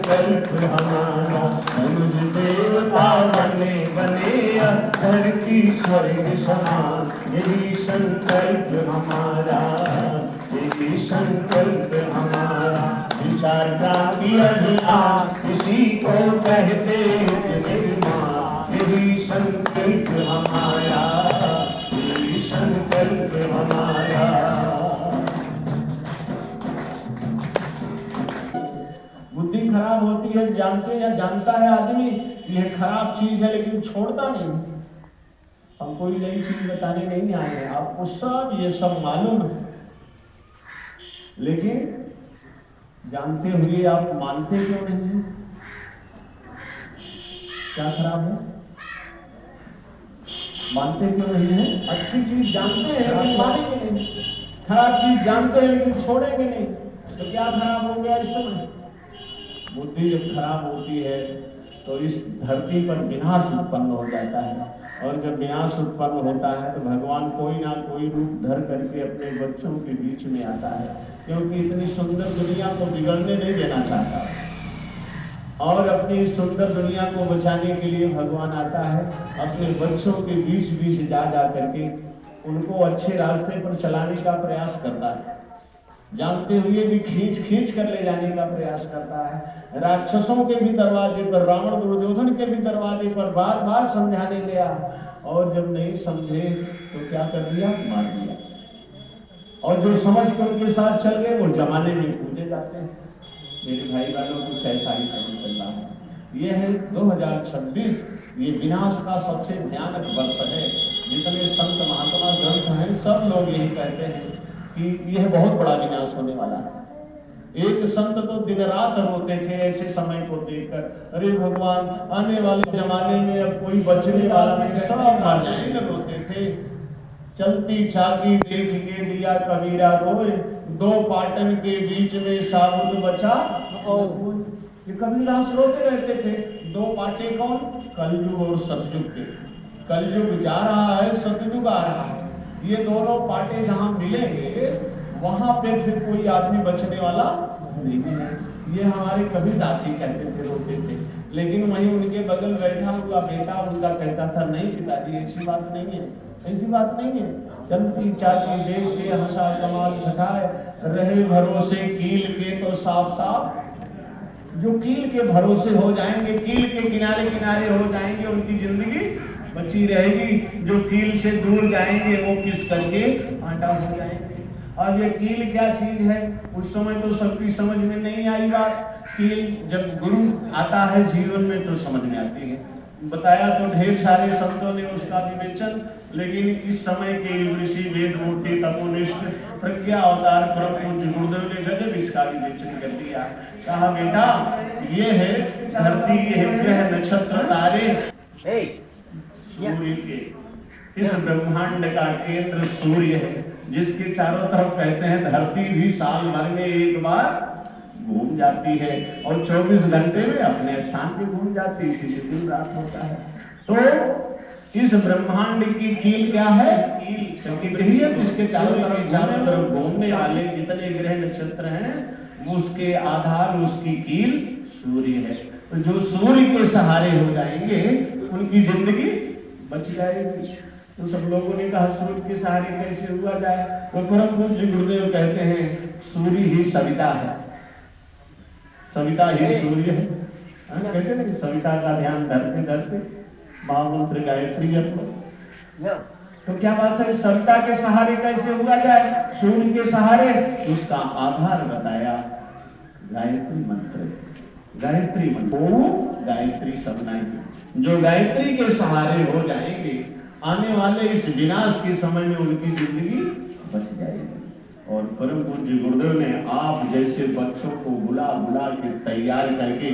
संकल्प हमारा, मनुष्य देवता बने बने धरती स्वर्ग समान, यही संकल्प हमारा, यही संकल्प हमारा। विचार क्रांति अभियान इसी को कहते निर्माण, यही संकल्प हमारा, यही संकल्प हमारा। बुद्धि खराब होती है, जानते या जानता है आदमी यह खराब चीज है, लेकिन छोड़ता नहीं। हम कोई नई चीज बताने नहीं आए हैं, आपको सब ये सब मालूम है, लेकिन जानते हुए आप मानते क्यों नहीं हैं? क्या खराब है? मानते क्यों नहीं है? अच्छी चीज जानते हैं लेकिन मानेंगे नहीं, खराब चीज जानते हैं लेकिन छोड़ेंगे नहीं, तो क्या खराब हो गया इस समय? बुद्धि जब खराब होती है तो इस धरती पर विनाश उत्पन्न हो जाता है, और जब विनाश उत्पन्न होता है तो भगवान कोई ना कोई रूप धर करके अपने बच्चों के बीच में आता है, क्योंकि इतनी सुंदर दुनिया को बिगड़ने नहीं देना चाहता, और अपनी सुंदर दुनिया को बचाने के लिए भगवान आता है, अपने बच्चों के बीच बीच जा करके उनको अच्छे रास्ते पर चलाने का प्रयास करता है, जानते हुए भी खींच खींच कर ले जाने का प्रयास करता है। राक्षसों के भी दरवाजे पर, रावण दुर्योधन के भी दरवाजे पर बार बार समझाने गया, और जब नहीं समझे तो क्या कर दिया? मार दिया। और जो समझ कर उनके साथ चल गए वो जमाने में पूजे जाते हैं। मेरे भाई वालों, कुछ ऐसा ही समय चल रहा है। ये है 2026, ये विनाश का सबसे भयानक वर्ष है। जितने संत महात्मा ग्रंथ हैं सब लोग यही कहते हैं कि यह बहुत बड़ा विनाश होने वाला है। एक संत तो दिन रात रोते थे ऐसे समय को देखकर, अरे भगवान आने वाले जमाने में अब कोई बचने वाला नहीं, सब मर जाएंगे, रोते थे। चलती चाकी देख के दिया कबीरा रोए, दो पाटन के बीच में साबुत बचा। ये कबीरदास रोते रहते थे। दो पाटे कौन? कलयुग और सतयुग के। कलयुग जा रहा है, सतयुग आ रहा है। ये दोनों पाटे जहां मिलेंगे वहां पे फिर कोई आदमी बचने वाला नहीं है। ये हमारे कबीरदास ही कहते थे, रोते थे। लेकिन वहीं उनके बगल बैठा हुआ बेटा उनका कहता था, नहीं पिताजी ऐसी बात नहीं है, ऐसी बात नहीं है। चलती चाली देख के हंसा कमाल ठठाए, रहे भरोसे कील के तो साफ साफ। जो कील के भरोसे हो जाएंगे, कील के किनारे किनारे हो जाएंगे, उनकी जिंदगी बची रहेगी। जो कील से दूर जाएंगे वो किस करके आटा हो जाएंगे। और ये कील क्या चीज है? उस समय तो सबकी समझ में नहीं आई बात। कील जब गुरु आता है जीवन में तो समझ में आती है। बताया तो ढेर सारे संतों ने उसका विवेचन, लेकिन इस समय के ऋषि वेद मूर्ति तपोनिष्ठ प्रज्ञा अवतार परम पूज्य गुरुदेव ने गजब इसका विवेचन कर दिया। कहा बेटा ये है धरती, ये है ग्रह नक्षत्र तारे, सूर्य के इस ब्रह्मांड का केंद्र सूर्य है, जिसके चारों तरफ कहते हैं धरती भी साल भर में एक बार घूम जाती है, और 24 घंटे में अपने स्थान पे घूम जाती है, इसी से दिन रात होता है। तो इस ब्रह्मांड की कील क्या है? कील संकीर्णी है, जिसके चारों तरफ घूमने वाले जितने ग्रह नक्षत्र हैं वो उसके आधार, उसकी कील सूर्य है। तो जो सूर्य के सहारे हो जाएंगे उनकी जिंदगी बच जाएगी। तो सब लोगों ने कहा सूर्य के सहारे कैसे हुआ जाए? तो परम पूज्य गुरुदेव कहते हैं सूर्य ही सविता है, सविता ही सूर्य है। कहते ना कि सविता का ध्यान धरते धरते महामंत्र गायत्री जप लो। तो क्या बात है, सविता के सहारे कैसे हुआ जाए? सूर्य के सहारे। उसका आधार बताया गायत्री मंत्र। गायत्री मंत्र, ओम गायत्री सपना की, जो गायत्री के सहारे हो जाएंगे आने वाले इस विनाश के समय में उनकी जिंदगी बच जाएगी। और परम पूज्य गुरुदेव ने आप जैसे बच्चों को बुला बुला के तैयार करके